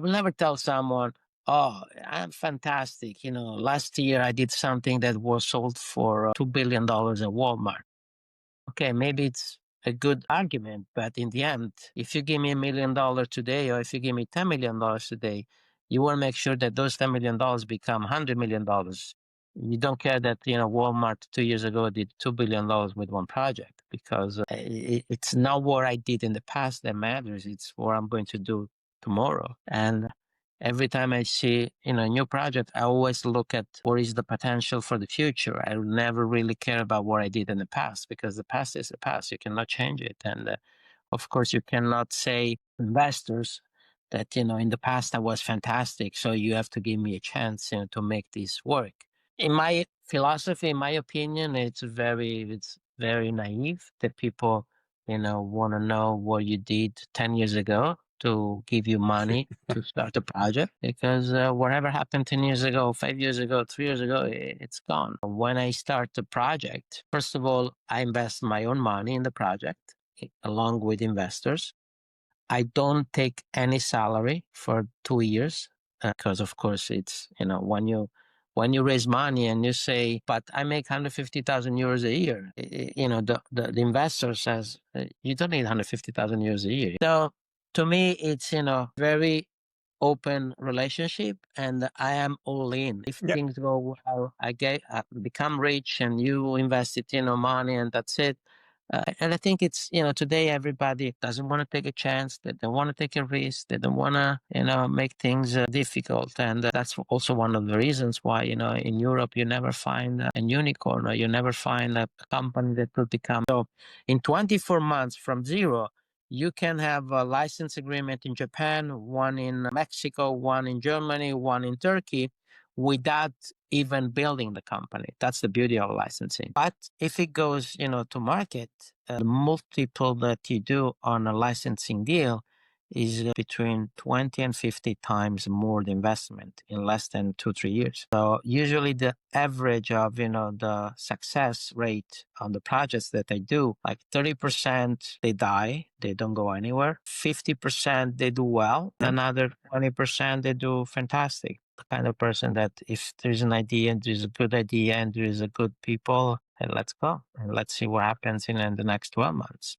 will never tell someone, oh, I'm fantastic. Last year I did something that was sold for $2 billion at Walmart. Okay, maybe it's a good argument, but in the end, if you give me $1 million today, or if you give me $10 million today, you want to make sure that those $10 million become $100 million. You don't care that Walmart 2 years ago did $2 billion with one project, because it's not what I did in the past that matters. It's what I'm going to do tomorrow. And every time I see a new project, I always look at what is the potential for the future. I never really care about what I did in the past, because the past is the past. You cannot change it. And of course, you cannot say investors that in the past I was fantastic, so you have to give me a chance to make this work. In my philosophy, in my opinion, it's very naive that people want to know what you did 10 years ago to give you money to start a project, because whatever happened 10 years ago, 5 years ago, 3 years ago, it's gone. When I start the project, first of all, I invest my own money in the project along with investors. I don't take any salary for 2 years, because of course it's, when you raise money and you say, but I make 150,000 euros a year, the investor says, you don't need 150,000 euros a year. So to me, it's, very open relationship, and I am all in. If things go well, I become rich, and you invested, money, and that's it. And I think it's, today everybody doesn't want to take a chance. They don't want to take a risk. They don't want to, make things difficult. And that's also one of the reasons why, in Europe, you never find a unicorn, or you never find a company that could become. So in 24 months from zero, you can have a license agreement in Japan, one in Mexico, one in Germany, one in Turkey, without even building the company. That's the beauty of licensing. But if it goes, to market, the multiple that you do on a licensing deal is between 20 and 50 times more the investment in less than 2-3 years. So usually the average of, the success rate on the projects that I do, like 30% they die, they don't go anywhere. 50% they do well. Another 20% they do fantastic. The kind of person that if there's an idea and there's a good idea and there's a good people, and let's go and let's see what happens in the next 12 months.